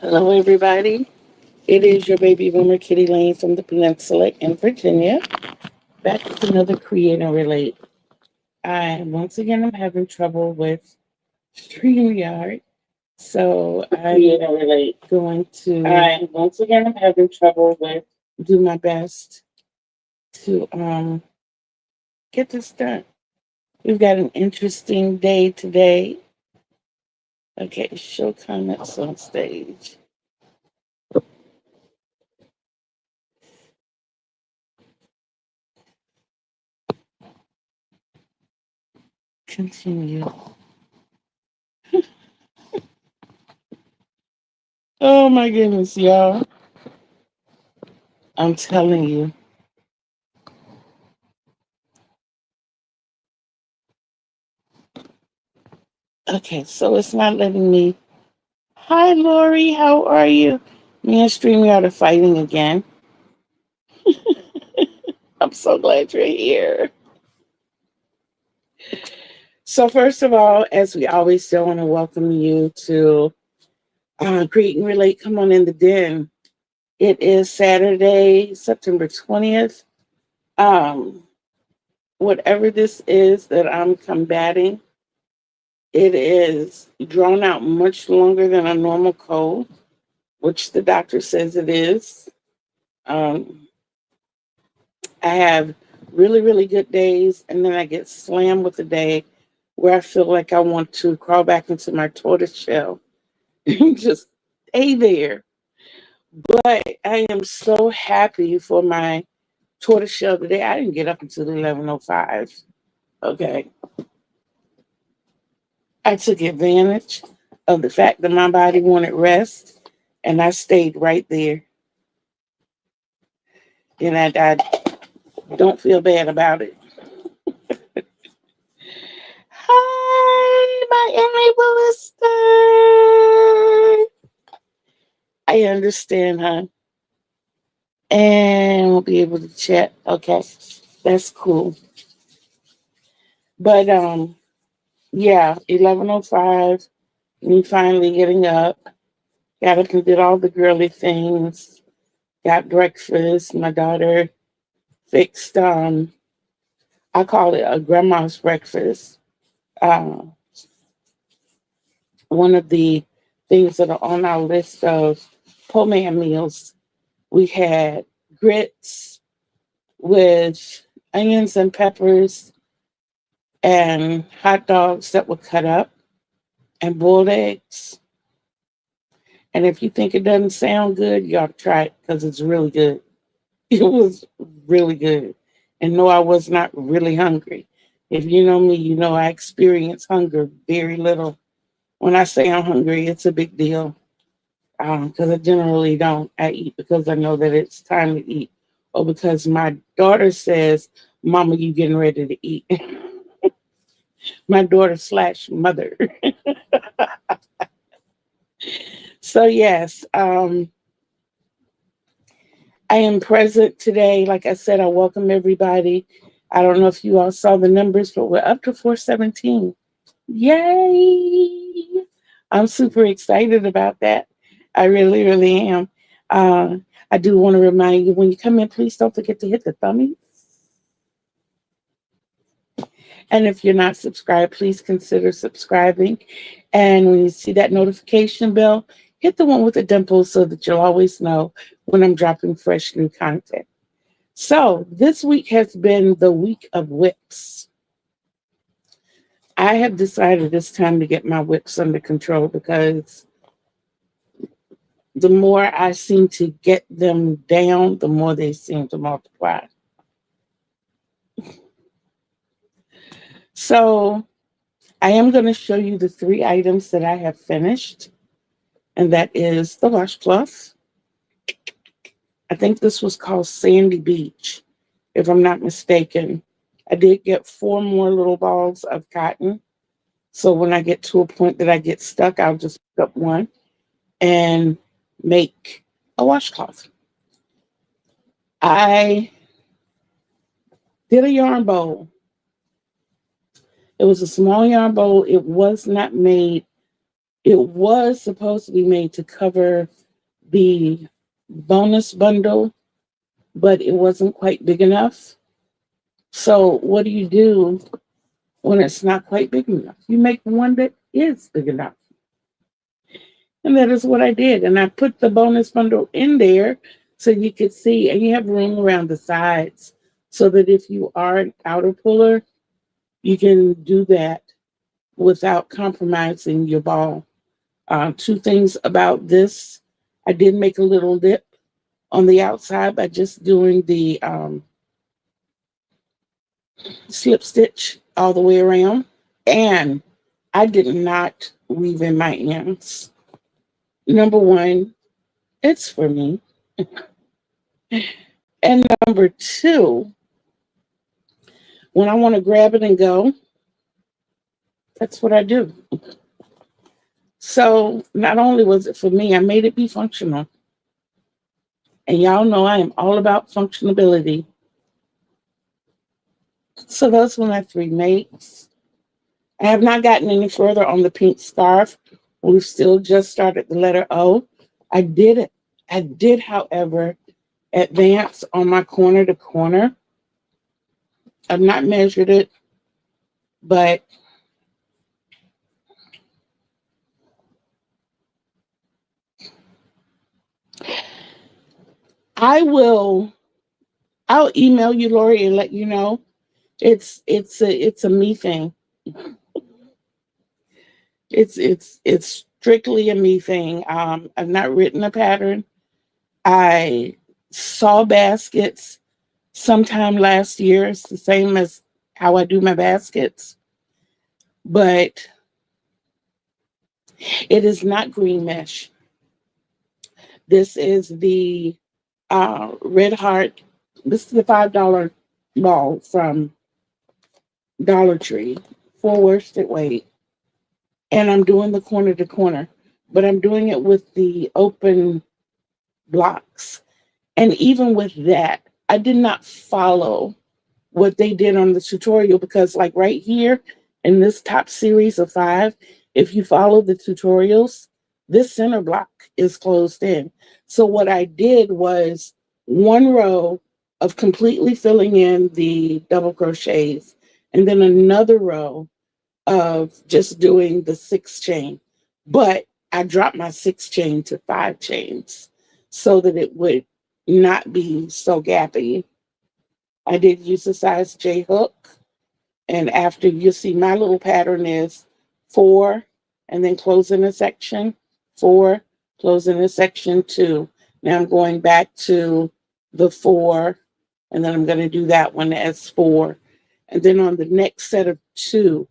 Hello, everybody. It is your baby boomer Kitty Lane from the Peninsula in Virginia. Back with another Create and Relate. I once again am having trouble with StreamYard, so Create and relate. going to I once again am having trouble with. do my best to get this done. We've got an interesting day today. Okay, show comments on stage. Continue. Oh my goodness, y'all. I'm telling you. Okay, so it's not letting me. Hi, Lori. How are you? Me and StreamYard are fighting again. I'm so glad you're here. So, first of all, as we always do, I want to welcome you to Create and Relate. Come on in the den. It is Saturday, September 20th. Um, Whatever this is that I'm combating, it is drawn out much longer than a normal cold, which the doctor says it is. Um, I have really, really good days, and then I get slammed with a day where I feel like I want to crawl back into my tortoise shell and just stay there. But I am so happy for my tortoise shell today. I didn't get up until 11:05. Okay. I took advantage of the fact that my body wanted rest, and I stayed right there. And I don't feel bad about it. Hi, my enabler. I understand, huh? And we'll be able to chat. Okay, that's cool. But yeah, 11:05. Me finally getting up. Got up and did all the girly things. Got breakfast. My daughter fixed I call it a grandma's breakfast. Uh, One of the things that are on our list of homemade meals. We had grits with onions and peppers and hot dogs that were cut up and boiled eggs. And if you think it doesn't sound good, you ought to try it because it's really good. It was really good. And no, I was not really hungry. If you know me, you know I experience hunger very little. When I say I'm hungry, it's a big deal because I generally don't. I eat because I know that it's time to eat or because my daughter says, Mama, you getting ready to eat. My daughter slash mother. So yes, I am present today. Like I said, I welcome everybody. I don't know if you all saw the numbers, but we're up to 417. Yay! I'm super excited about that. I really, really am. Uh, I do want to remind you when you come in, please don't forget to hit the thummy. And if you're not subscribed, please consider subscribing. And when you see that notification bell, hit the one with the dimple so that you'll always know when I'm dropping fresh new content. So this week has been the week of whips. I have decided it's time to get my whips under control because the more I seem to get them down, the more they seem to multiply. So I am going to show you the three items that I have finished, and that is the washcloth. I think this was called Sandy Beach, if I'm not mistaken. I did get four more little balls of cotton. So when I get to a point that I get stuck, I'll just pick up one and make a washcloth. I did a yarn bowl. It was a small yarn bowl. It was not made It was supposed to be made to cover the bonus bundle, but it wasn't quite big enough. So what do you do when it's not quite big enough? You make one that is big enough. And that is what I did. And I put the bonus bundle in there so you could see, and you have room around the sides so that if you are an outer puller, you can do that without compromising your ball. Two things about this. I did make a little lip on the outside by just doing the slip stitch all the way around. And I did not weave in my ends. Number one, it's for me. And number two, when I want to grab it and go, that's what I do. So not only was it for me, I made it be functional. And y'all know I am all about functionability. So those were my three mates. I have not gotten any further on the pink scarf. We've still just started the letter O. I did it. I did, however, advance on my corner to corner. I've not measured it, but I'll email you, Lori, and let you know. It's a me thing. It's strictly a me thing. I've not written a pattern. I saw baskets sometime last year. It's the same as how I do my baskets, but it is not green mesh. This is the Red Heart. This is the $5 ball from Dollar Tree, 4 worsted weight, and I'm doing the corner to corner, but I'm doing it with the open blocks. And even with that, I did not follow what they did on the tutorial because, like right here in this top series of 5, if you follow the tutorials, this center block is closed in. So what I did was one row of completely filling in the double crochets, and then another row of just doing the 6 chain. But I dropped my 6 chain to 5 chains so that it would not be so gappy. I did use a size J hook. And after, you see my little pattern is 4 and then close in a section, 4, close in a section 2. Now I'm going back to the 4, and then I'm going to do that one as 4. And then on the next set of 2,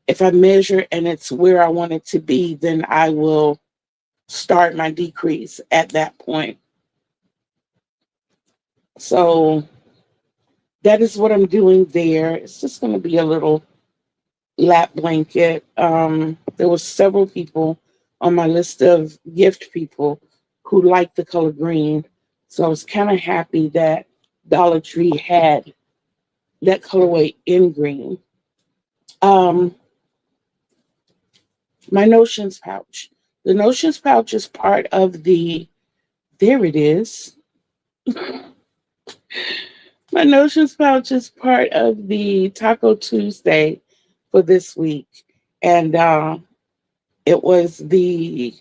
if I measure and it's where I want it to be, then I will start my decrease at that point. So that is what I'm doing there. It's just going to be a little lap blanket. There were several people on my list of gift people who liked the color green. So I was kind of happy that Dollar Tree had that colorway in green. My notions pouch. The notions pouch is part of the, there it is. My notions pouch is part of the Taco Tuesday for this week. And it was the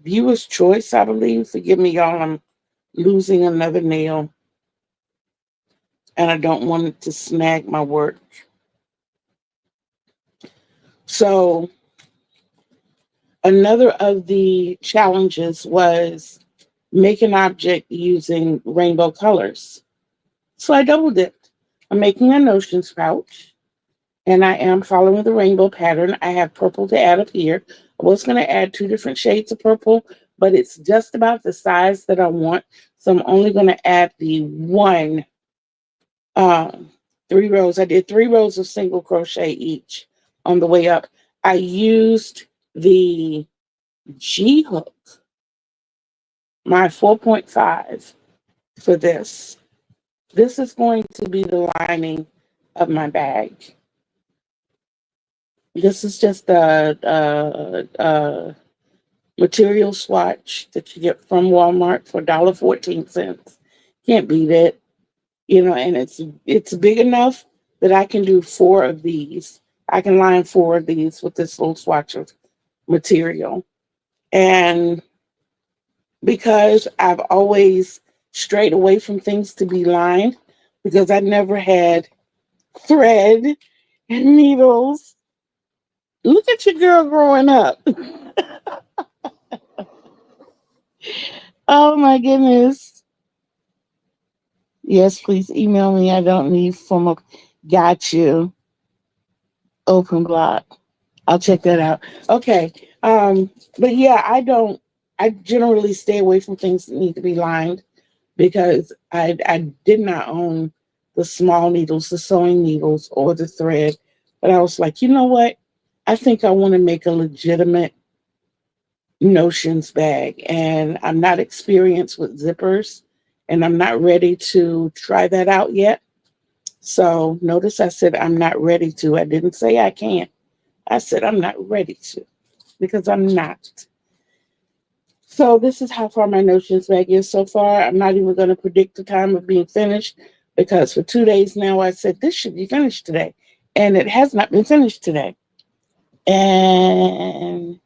viewer's choice, I believe. Forgive me, y'all. I'm losing another nail. And I don't want it to snag my work. So another of the challenges was make an object using rainbow colors. So I double dipped. I'm making a notions pouch, and I am following the rainbow pattern. I have purple to add up here. I was going to add 2 different shades of purple, but it's just about the size that I want. So I'm only going to add the 3 rows. I did 3 rows of single crochet each on the way up. I used the G hook, my 4.5 for this. This is going to be the lining of my bag. This is just a material swatch that you get from Walmart for $1.14. Can't beat it, and it's big enough that I can do four of these. I can line four of these with this little swatch of material. And because I've always strayed away from things to be lined, because I never had thread and needles. Look at your girl growing up. Oh my goodness. Yes, please email me. I don't need form of got you. Open block. I'll check that out. Okay. But yeah, I generally stay away from things that need to be lined because I did not own the small needles, the sewing needles, or the thread. But I was like, you know what? I think I want to make a legitimate notions bag, and I'm not experienced with zippers, and I'm not ready to try that out yet. So notice I said I'm not ready to. I didn't say I can't. I said I'm not ready to because I'm not. So this is how far my notions bag is so far. I'm not even going to predict the time of being finished because for 2 days now I said this should be finished today, and it has not been finished today. And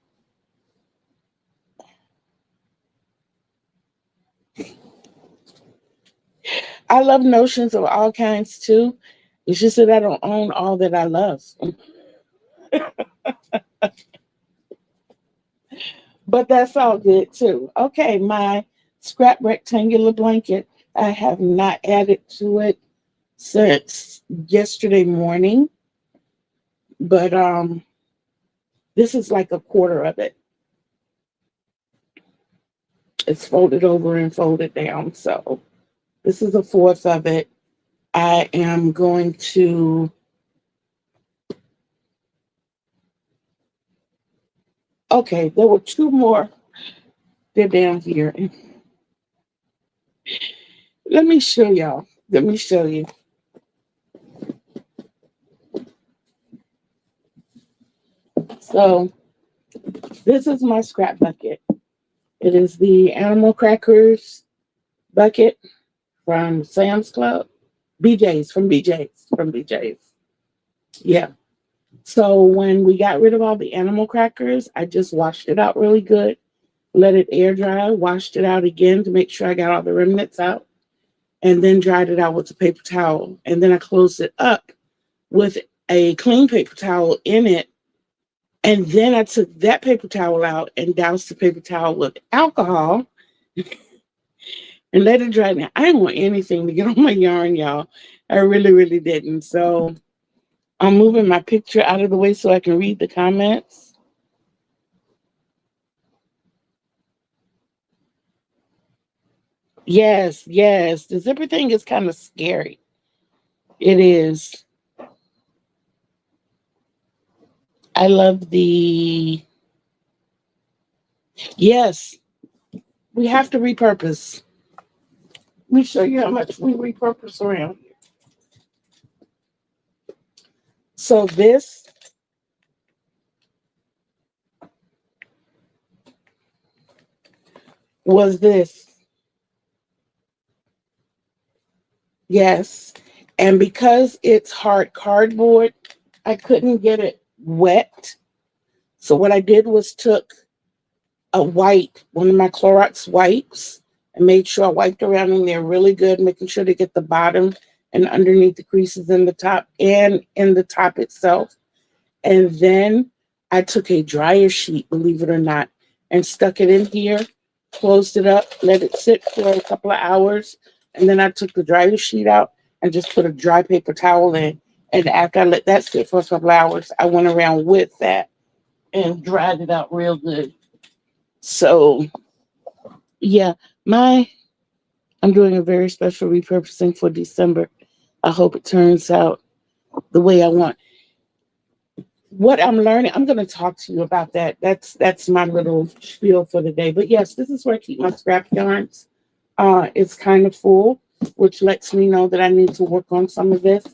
I love notions of all kinds too. It's just that I don't own all that I love. But that's all good too. Okay, my scrap rectangular blanket. I have not added to it since yesterday morning, but this is like a quarter of it. It's folded over and folded down. So this is a fourth of it. I am going to, okay, there were two more. They're down here. Let me show y'all. Let me show you. So this is my scrap bucket. It is the animal crackers bucket from Sam's Club. BJ's. Yeah. So when we got rid of all the animal crackers, I just washed it out really good, let it air dry, washed it out again to make sure I got all the remnants out, and then dried it out with a paper towel. And then I closed it up with a clean paper towel in it. And then I took that paper towel out and doused the paper towel with alcohol and let it dry. Now, I didn't want anything to get on my yarn, y'all. I really, really didn't. So I'm moving my picture out of the way so I can read the comments. Yes, yes. The zipper thing is kind of scary. It is. I love the. Yes, we have to repurpose. Let me show you how much we repurpose around here. So this was this. Yes. And because it's hard cardboard, I couldn't get it wet. So what I did was took one of my Clorox wipes, and made sure I wiped around in there really good, making sure to get the bottom and underneath the creases in the top and in the top itself. And then I took a dryer sheet, believe it or not, and stuck it in here, closed it up, let it sit for a couple of hours. And then I took the dryer sheet out and just put a dry paper towel in. And after I let that sit for a couple of hours, I went around with that and dried it out real good. So yeah, I'm doing a very special repurposing for December. I hope it turns out the way I want. What I'm learning, I'm going to talk to you about that. That's my little spiel for the day. But yes, this is where I keep my scrap yarns. It's kind of full, which lets me know that I need to work on some of this.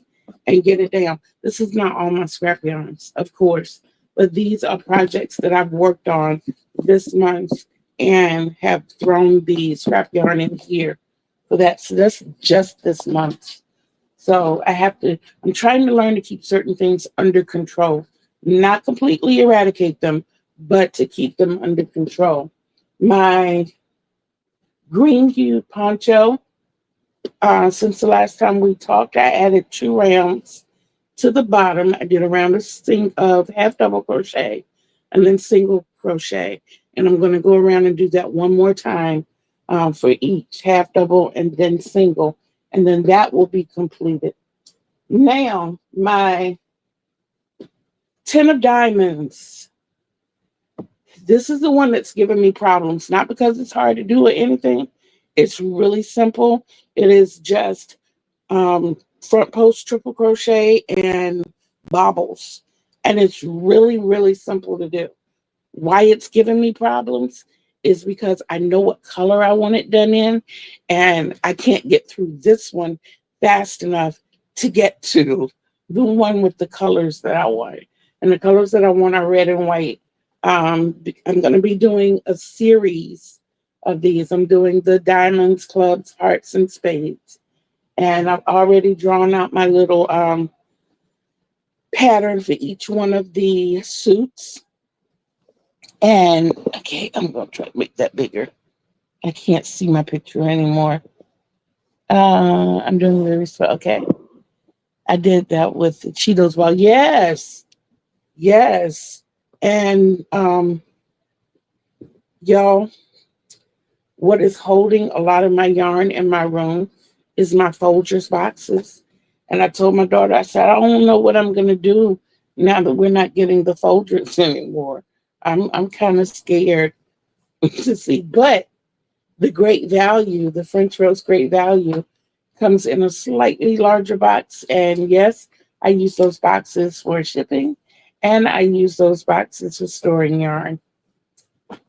and get it down. This is not all my scrap yarns, of course, but these are projects that I've worked on this month and have thrown the scrap yarn in here for that. So that's just this month. So I'm trying to learn to keep certain things under control, not completely eradicate them, but to keep them under control. My green hued poncho, since the last time we talked, I added 2 rounds to the bottom. I did a round of half double crochet and then single crochet. And I'm going to go around and do that one more time for each half double and then single. And then that will be completed. Now, my 10 of diamonds. This is the one that's giving me problems, not because it's hard to do or anything. It's really simple. It is just front post triple crochet and bobbles. And it's really, really simple to do. Why it's giving me problems is because I know what color I want it done in, and I can't get through this one fast enough to get to the one with the colors that I want. And the colors that I want are red and white. I'm going to be doing a series of these. I'm doing the diamonds, clubs, hearts, and spades. And I've already drawn out my little pattern for each one of the suits. And okay, I'm going to try to make that bigger. I can't see my picture anymore. I'm doing very slow. Okay. I did that with the Cheetos ball. Yes. Yes. And y'all, what is holding a lot of my yarn in my room is my Folgers boxes. And I told my daughter, I said, I don't know what I'm going to do now that we're not getting the Folgers anymore. I'm kind of scared to see. But the Great Value, the French Roast Great Value, comes in a slightly larger box. And yes, I use those boxes for shipping, and I use those boxes for storing yarn.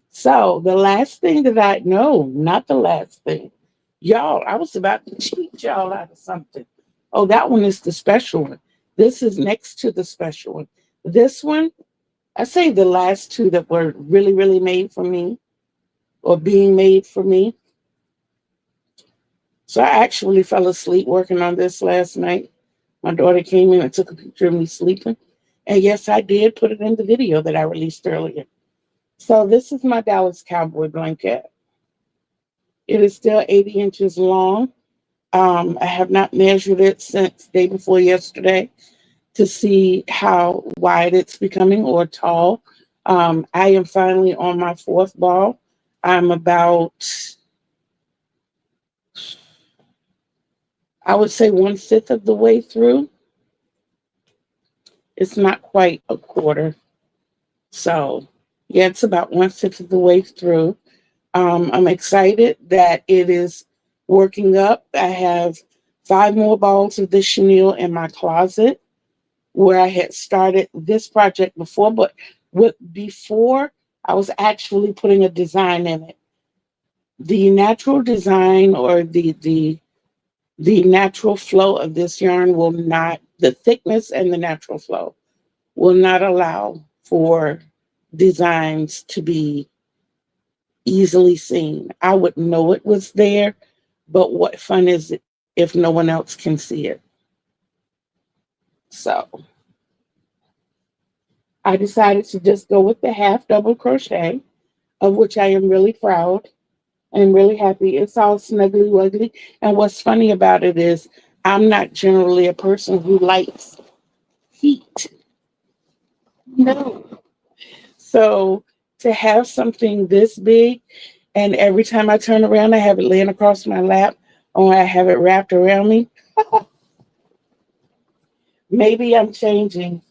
So the last thing that I know, not the last thing, y'all, I was about to cheat y'all out of something. Oh, that one is the special one. This is next to the special one. This one, I say the last two that were really, really made for me or being made for me. So I actually fell asleep working on this last night. My daughter came in and took a picture of me sleeping. And yes, I did put it in the video that I released earlier. So this is my Dallas Cowboy blanket. It is still 80 inches long. I have not measured it since day before yesterday to see how wide it's becoming or tall. I am finally on my fourth ball. I'm about, I would say, 1/5 of the way through. It's not quite a quarter. So, yeah, it's about 1/5 of the way through. I'm excited that it is working up. I have 5 more balls of this chenille in my closet where I had started this project before, but before I was actually putting a design in it. The natural design or the natural flow of this yarn will not, the thickness and the natural flow will not allow for designs to be easily seen. I would know it was there, but what fun is it if no one else can see it? So I decided to just go with the half double crochet, of which I am really proud and really happy. It's all snuggly wuggly. And what's funny about it is I'm not generally a person who likes heat. No. So to have something this big, and every time I turn around, I have it laying across my lap, or I have it wrapped around me. Maybe I'm changing.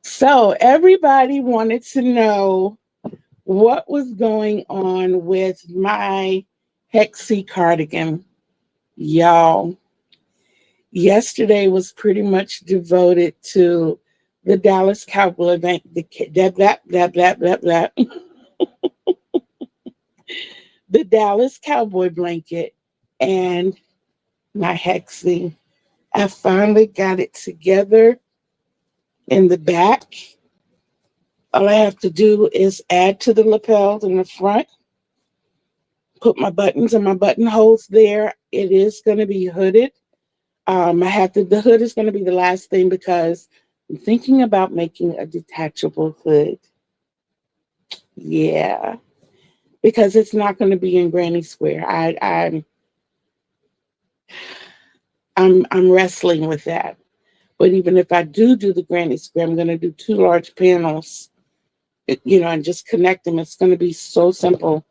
So everybody wanted to know what was going on with my Hexie cardigan. Y'all, yesterday was pretty much devoted to the Dallas Cowboy event, the Dallas Cowboy blanket, and my Hexie. I finally got it together in the back. All I have to do is add to the lapels in the front, put my buttons and my buttonholes there. It is going to be hooded. The hood is going to be the last thing because I'm thinking about making a detachable hood. Yeah, because it's not going to be in granny square. I'm wrestling with that. But even if I do the granny square, I'm going to do two large panels, and just connect them. It's going to be so simple.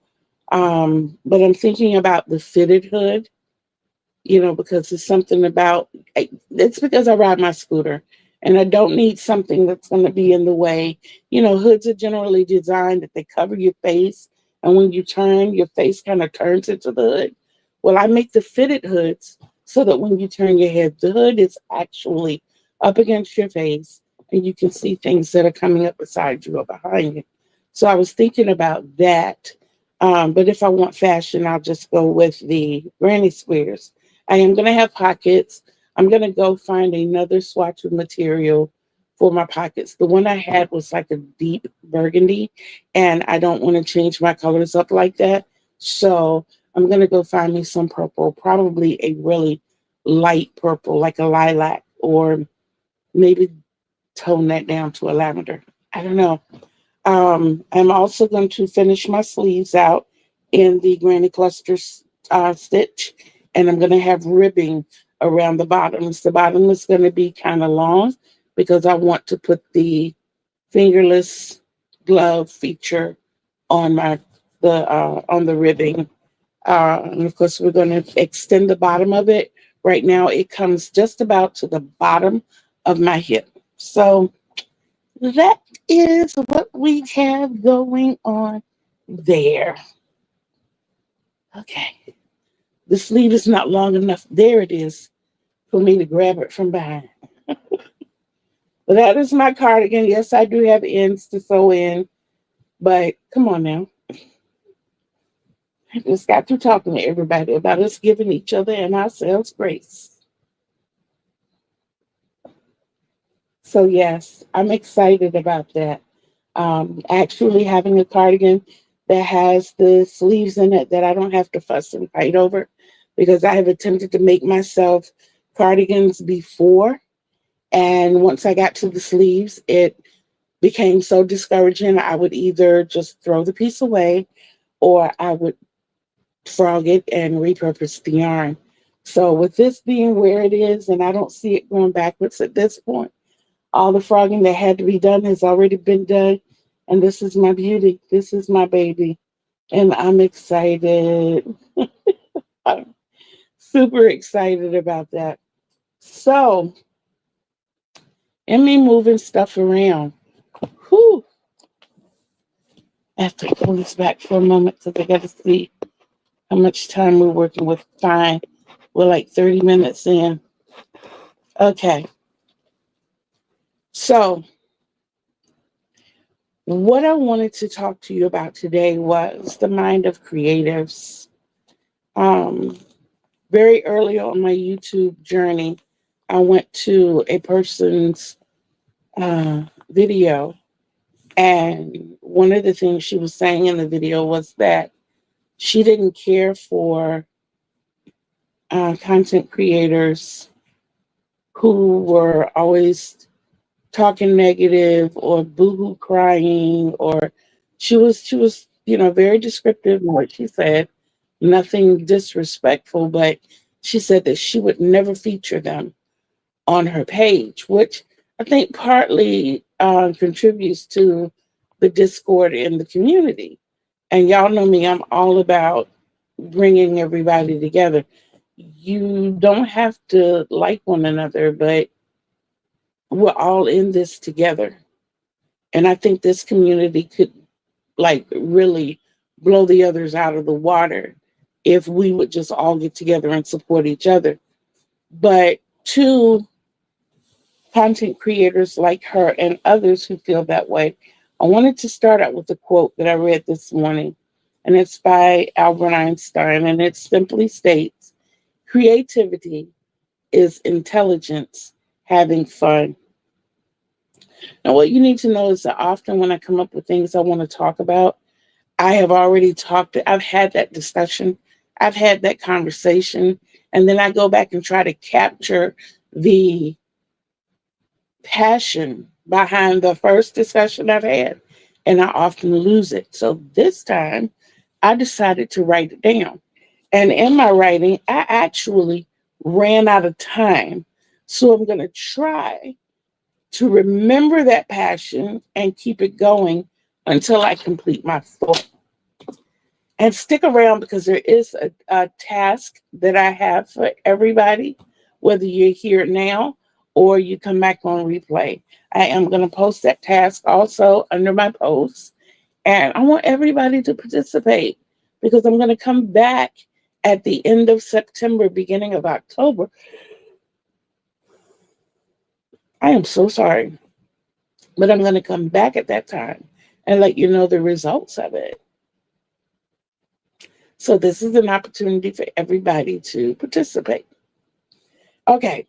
But I'm thinking about the fitted hood, because it's something about it's because I ride my scooter and I don't need something that's going to be in the way. Hoods are generally designed that they cover your face, and when you turn, your face kind of turns into the hood. Well, I make the fitted hoods so that when you turn your head, the hood is actually up against your face and you can see things that are coming up beside you or behind you. So I was thinking about that. But if I want fashion, I'll just go with the granny squares. I am going to have pockets. I'm going to go find another swatch of material for my pockets. The one I had was like a deep burgundy, and I don't want to change my colors up like that. So I'm going to go find me some purple, probably a really light purple, like a lilac, or maybe tone that down to a lavender. I don't know. I'm also going to finish my sleeves out in the granny cluster stitch, and I'm going to have ribbing around the bottoms. The bottom is going to be kind of long because I want to put the fingerless glove feature on the ribbing. And of course, we're going to extend the bottom of it. Right now, it comes just about to the bottom of my hip. So that is what we have going on there. Okay. The sleeve is not long enough. There it is for me to grab it from behind. But that is my cardigan. Yes, I do have ends to sew in, but come on now. I just got through talking to everybody about us giving each other and ourselves grace. So, yes, I'm excited about that. Actually, having a cardigan that has the sleeves in it that I don't have to fuss and fight over, because I have attempted to make myself cardigans before. And once I got to the sleeves, it became so discouraging. I would either just throw the piece away or I would frog it and repurpose the yarn. So, with this being where it is, and I don't see it going backwards at this point, all the frogging that had to be done has already been done. And this is my beauty. This is my baby. And I'm excited. I'm super excited about that. So, and me moving stuff around. Whew. I have to pull this back for a moment because I got to see how much time we're working with. Fine. We're like 30 minutes in. Okay. So, what I wanted to talk to you about today was the mind of creatives. Um, Very early on my YouTube journey, I went to a person's video, and one of the things she was saying in the video was that she didn't care for content creators who were always talking negative or boohoo crying, or she was very descriptive in what she said, nothing disrespectful, but she said that she would never feature them on her page, which I think partly contributes to the discord in the community. And y'all know me, I'm all about bringing everybody together. You don't have to like one another, but we're all in this together. And I think this community could like really blow the others out of the water if we would just all get together and support each other. But to content creators like her and others who feel that way, I wanted to start out with a quote that I read this morning, and it's by Albert Einstein, and it simply states, creativity is intelligence, having fun. Now, what you need to know is that often when I come up with things I want to talk about, I have already I've had that discussion, I've had that conversation, and then I go back and try to capture the passion behind the first discussion I've had, and I often lose it. So this time, I decided to write it down. And in my writing, I actually ran out of time. So I'm going to try to remember that passion and keep it going until I complete my full. And stick around because there is a task that I have for everybody, whether you're here now or you come back on replay. I am going to post that task also under my post. And I want everybody to participate because I'm going to come back at the end of September, beginning of October. I am so sorry, but I'm going to come back at that time and let you know the results of it. So this is an opportunity for everybody to participate. Okay,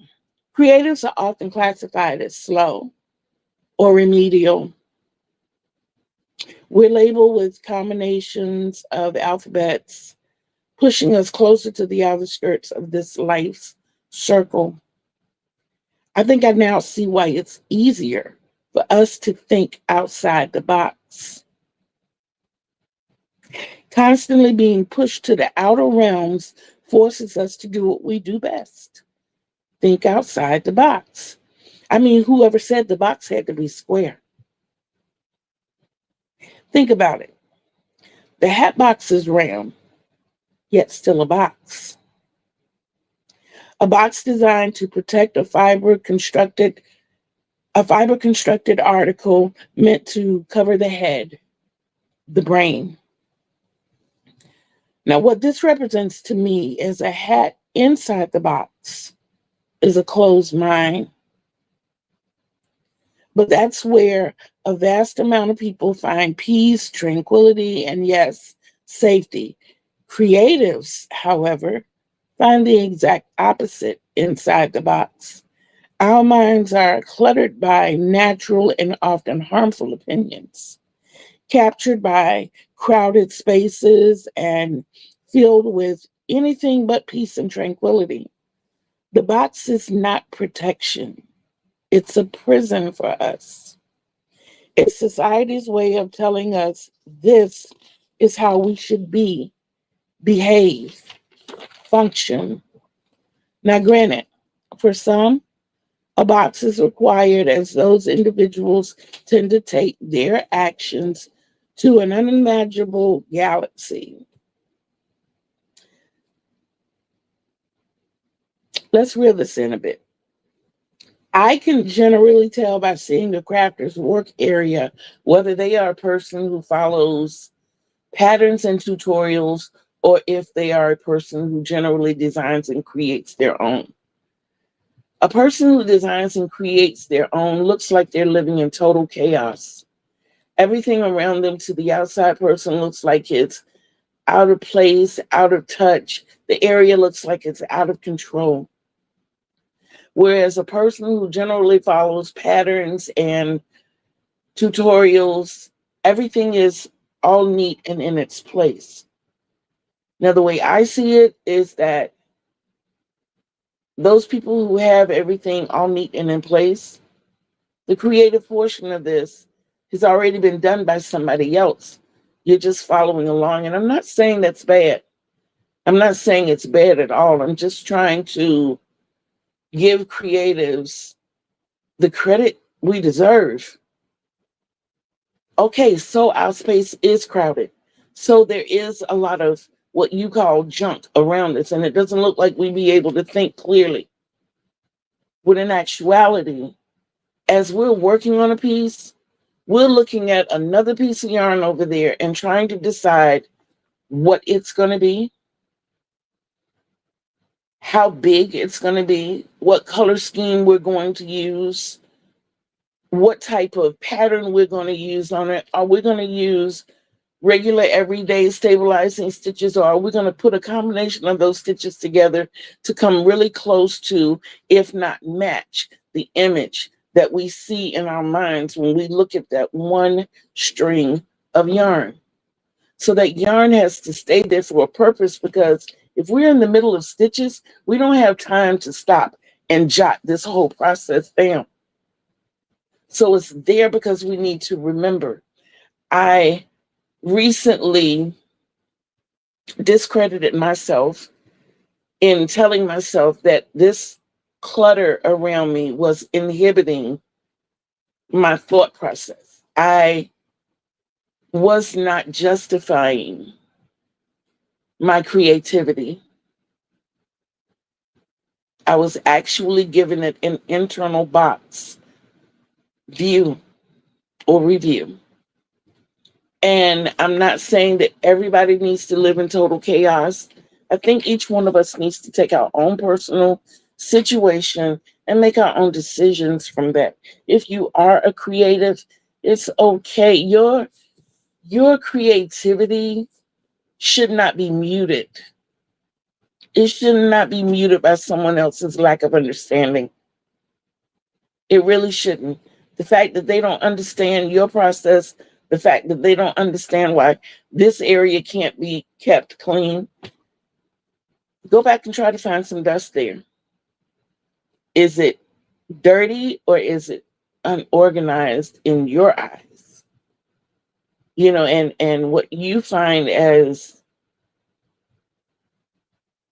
creatives are often classified as slow or remedial. We're labeled with combinations of alphabets, pushing us closer to the outer skirts of this life's circle. I think I now see why it's easier for us to think outside the box. Constantly being pushed to the outer realms forces us to do what we do best: think outside the box. I mean, whoever said the box had to be square? Think about it. The hat box is round, yet still a box. A box designed to protect a fiber constructed article meant to cover the head, the brain. Now, what this represents to me is a hat inside the box is a closed mind. But that's where a vast amount of people find peace, tranquility, and yes, safety. Creatives, however, find the exact opposite inside the box. Our minds are cluttered by natural and often harmful opinions, captured by crowded spaces and filled with anything but peace and tranquility. The box is not protection, it's a prison for us. It's society's way of telling us this is how we should be, behave, function. Now, granted, for some, a box is required as those individuals tend to take their actions to an unimaginable galaxy. Let's reel this in a bit. I can generally tell by seeing the crafter's work area whether they are a person who follows patterns and tutorials or if they are a person who generally designs and creates their own. A person who designs and creates their own looks like they're living in total chaos. Everything around them to the outside person looks like it's out of place, out of touch. The area looks like it's out of control. Whereas a person who generally follows patterns and tutorials, everything is all neat and in its place. Now, the way I see it is that those people who have everything all neat and in place, the creative portion of this has already been done by somebody else. You're just following along. And I'm not saying that's bad. I'm not saying it's bad at all. I'm just trying to give creatives the credit we deserve. Okay, so our space is crowded. So there is a lot of what you call junk around us, and it doesn't look like we be able to think clearly. But in actuality, as we're working on a piece, we're looking at another piece of yarn over there and trying to decide what it's going to be, how big it's going to be, what color scheme we're going to use, what type of pattern we're going to use on it. Are we going to use regular everyday stabilizing stitches, or are we going to put a combination of those stitches together to come really close to, if not match, the image that we see in our minds when we look at that one string of yarn? So that yarn has to stay there for a purpose, because if we're in the middle of stitches, we don't have time to stop and jot this whole process down. So it's there because we need to remember. I recently discredited myself in telling myself that this clutter around me was inhibiting my thought process. I was not justifying my creativity. I was actually giving it an internal box view or review. And I'm not saying that everybody needs to live in total chaos. I think each one of us needs to take our own personal situation and make our own decisions from that. If you are a creative, it's okay. Your creativity should not be muted. It should not be muted by someone else's lack of understanding. It really shouldn't. The fact that they don't understand your process, the fact that they don't understand why this area can't be kept clean, go back and try to find some dust there. Is it dirty or is it unorganized in your eyes? You know, and what you find as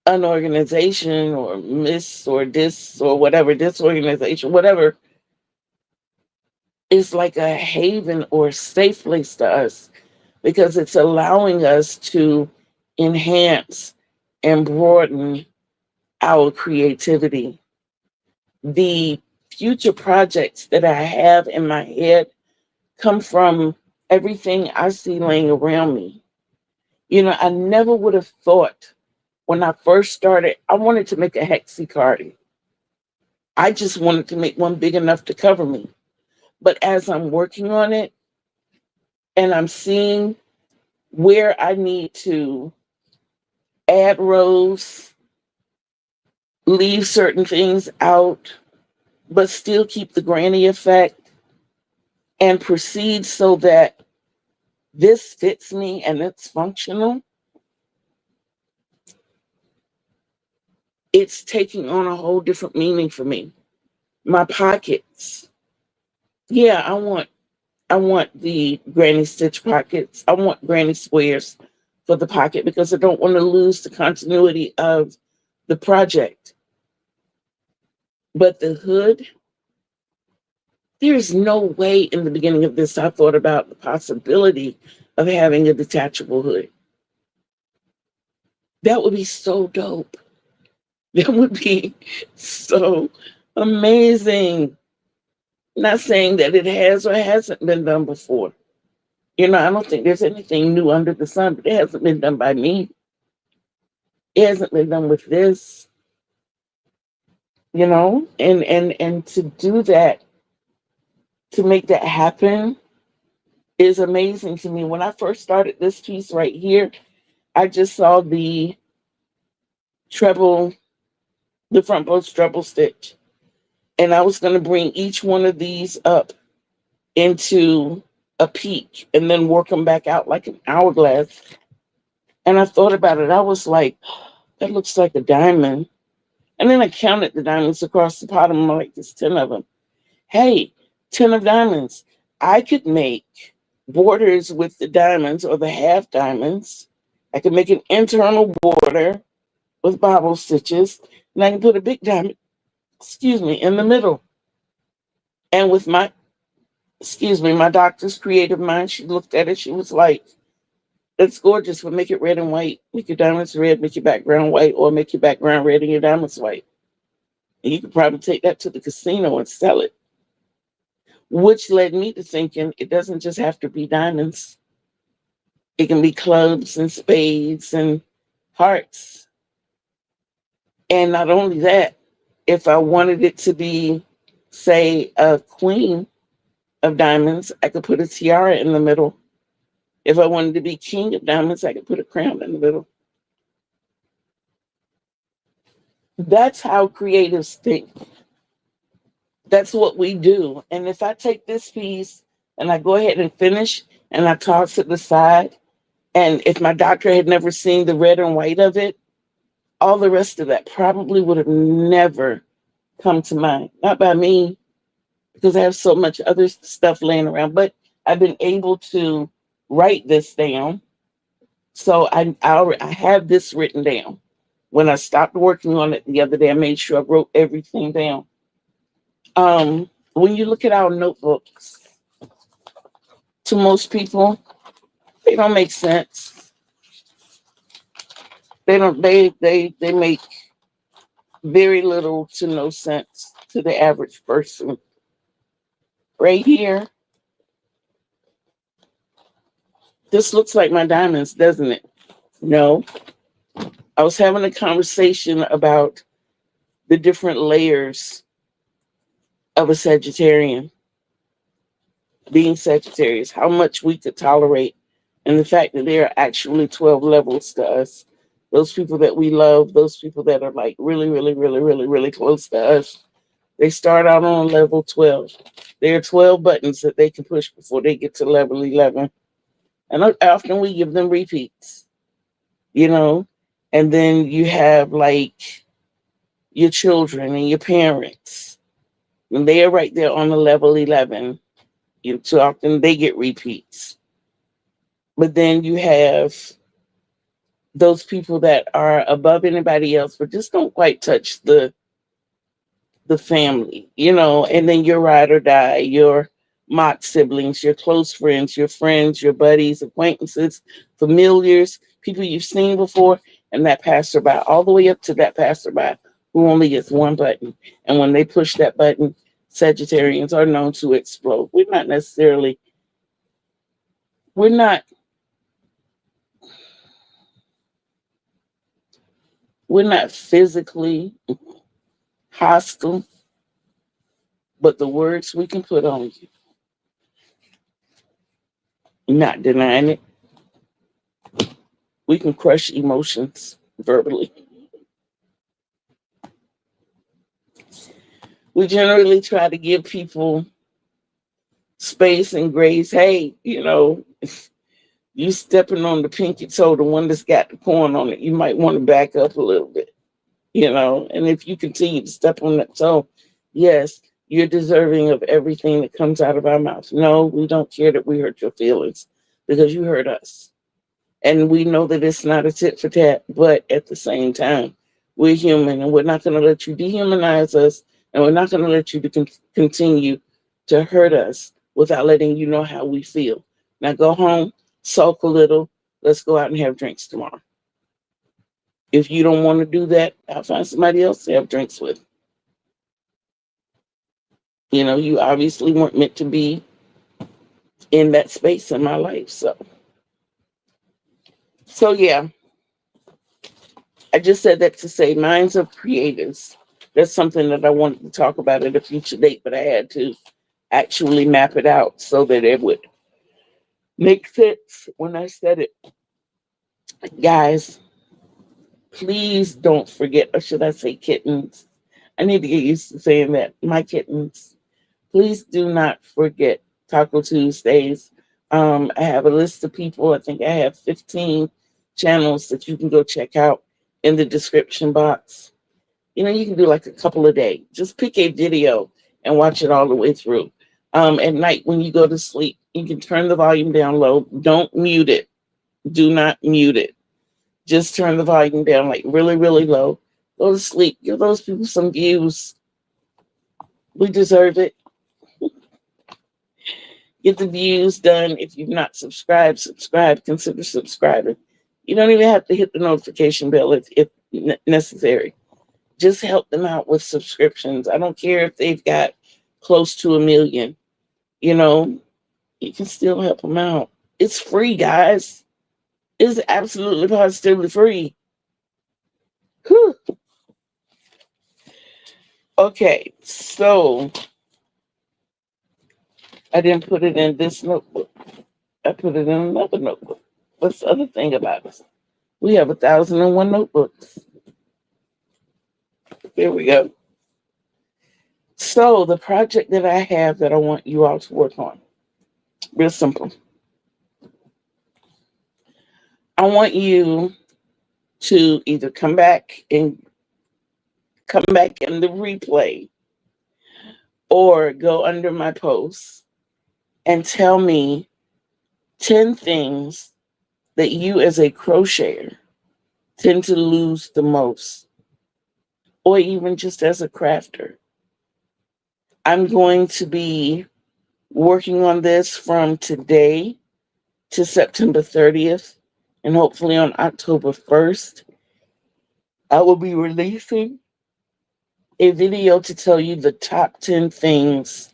unorganization or miss or dis or whatever, disorganization, whatever, is like a haven or safe place to us, because it's allowing us to enhance and broaden our creativity. The future projects that I have in my head come from everything I see laying around me. You know, I never would have thought when I first started, I wanted to make a hexie card. I just wanted to make one big enough to cover me. But as I'm working on it and I'm seeing where I need to add rows, leave certain things out, but still keep the granny effect and proceed so that this fits me and it's functional, it's taking on a whole different meaning for me. My pockets. Yeah, I want the granny stitch pockets. I want granny squares for the pocket because I don't want to lose the continuity of the project. But the hood, there's no way in the beginning of this I thought about the possibility of having a detachable hood. That would be so dope. That would be so amazing. Not saying that it has or hasn't been done before. You know, I don't think there's anything new under the sun, but it hasn't been done by me. It hasn't been done with this, you know, and to do that, to make that happen is amazing to me. When I first started this piece right here, I just saw treble, the front post treble stitch. And I was going to bring each one of these up into a peak and then work them back out like an hourglass. And I thought about it. I was like, that looks like a diamond. And then I counted the diamonds across the bottom. I'm like, there's 10 of them. Hey, 10 of diamonds. I could make borders with the diamonds or the half diamonds. I could make an internal border with bobble stitches. And I can put a big diamond, in the middle. And with my doctor's creative mind, she looked at it. She was like, that's gorgeous, but make it red and white. Make your diamonds red, make your background white, or make your background red and your diamonds white. And you could probably take that to the casino and sell it. Which led me to thinking it doesn't just have to be diamonds. It can be clubs and spades and hearts. And not only that, if I wanted it to be, say, a queen of diamonds, I could put a tiara in the middle. If I wanted to be king of diamonds, I could put a crown in the middle. That's how creatives think. That's what we do. And if I take this piece and I go ahead and finish and I toss it aside, and if my doctor had never seen the red and white of it, all the rest of that probably would have never come to mind. Not by me, because I have so much other stuff laying around, but I've been able to write this down. So I have this written down. When I stopped working on it the other day, I made sure I wrote everything down. When you look at our notebooks, to most people, they don't make sense. They don't. They make very little to no sense to the average person. Right here, this looks like my diamonds, doesn't it? No. I was having a conversation about the different layers of a Sagittarian, being Sagittarius, how much we could tolerate, and the fact that there are actually 12 levels to us. Those people that we love, those people that are like really, really, really, really, really close to us, they start out on level 12. There are 12 buttons that they can push before they get to level 11. And often we give them repeats, you know, and then you have like your children and your parents, and they are right there on the level 11. Too often they get repeats. But then you have those people that are above anybody else, but just don't quite touch the family, and then your ride or die, your mock siblings, your close friends, your buddies, acquaintances, familiars, people you've seen before, and that passerby, all the way up to that passerby who only gets one button. And when they push that button, Sagittarians are known to explode. We're not we're not physically hostile, but the words we can put on you, not denying it, we can crush emotions verbally. We generally try to give people space and grace. Hey, you stepping on the pinky toe, the one that's got the corn on it, you might want to back up a little bit, And if you continue to step on that toe, yes, you're deserving of everything that comes out of our mouth. No, we don't care that we hurt your feelings because you hurt us. And we know that it's not a tit for tat, but at the same time, we're human and we're not going to let you dehumanize us, and we're not going to let you continue to hurt us without letting you know how we feel. Now go home, sulk a little. Let's go out and have drinks tomorrow. If you don't want to do that, I'll find somebody else to have drinks with. You obviously weren't meant to be in that space in my life. So yeah, I just said that to say minds of creatives. That's something that I wanted to talk about at a future date, but I had to actually map it out so that it would make sense when I said it. Guys, please don't forget, or should I say kittens? I need to get used to saying that. My kittens. Please do not forget Taco Tuesdays. I have a list of people. I think I have 15 channels that you can go check out in the description box. You can do like a couple a day. Just pick a video and watch it all the way through. At night when you go to sleep, you can turn the volume down low. Don't mute it. Do not mute it. Just turn the volume down like really, really low. Go to sleep. Give those people some views. We deserve it. Get the views done. If you've not subscribed, subscribe. Consider subscribing. You don't even have to hit the notification bell if necessary. Just help them out with subscriptions. I don't care if they've got close to 1 million. You can still help them out. It's free, guys. It's absolutely positively free. Whew. Okay, so I didn't put it in this notebook. I put it in another notebook. What's the other thing about us? We have 1,001 notebooks. There we go. So the project that I have that I want you all to work on, real simple. I want you to either come back in the replay or go under my post and tell me 10 things that you as a crocheter tend to lose the most, or even just as a crafter. I'm going to be working on this from today to September 30th, and hopefully on October 1st, I will be releasing a video to tell you the top 10 things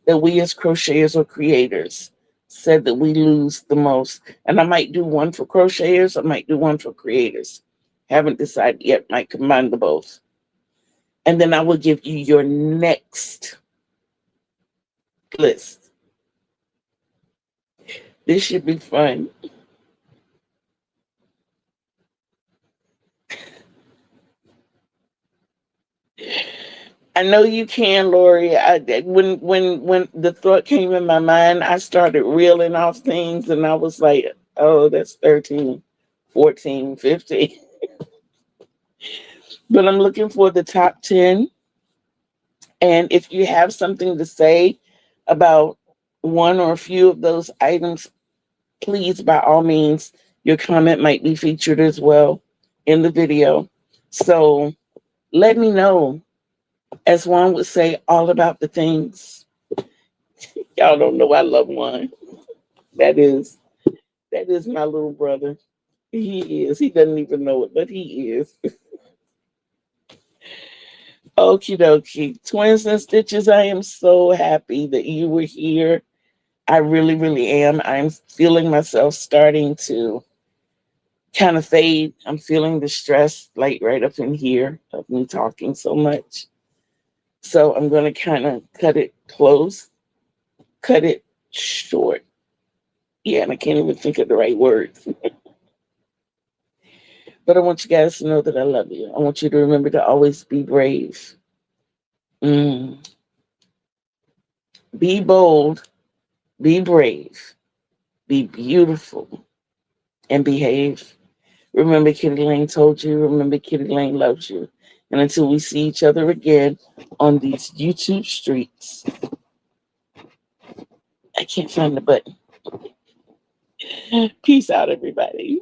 that we as crocheters or creators said that we lose the most. And I might do one for crocheters, I might do one for creators. Haven't decided yet, might combine the both. And then I will give you your next list. This should be fun. I know you can, Lori. When the thought came in my mind, I started reeling off things and I was like, oh, that's 13, 14, 15. But I'm looking for the top 10. And if you have something to say about one or a few of those items, please, by all means, your comment might be featured as well in the video. So let me know, as Juan would say, all about the things. Y'all don't know I love Juan. That is my little brother. He is. He doesn't even know it, but he is. Okie dokie. Twins and Stitches, I am so happy that you were here. I really, really am. I'm feeling myself starting to kind of fade. I'm feeling the stress like right up in here of me talking so much. So I'm going to kind of cut it close, cut it short. Yeah, and I can't even think of the right words. But I want you guys to know that I love you. I want you to remember to always be brave. Mm. Be bold, be brave, be beautiful, and behave. Remember, Kitty Lane told you. Remember, Kitty Lane loves you. And until we see each other again on these YouTube streets, I can't find the button. Peace out, everybody.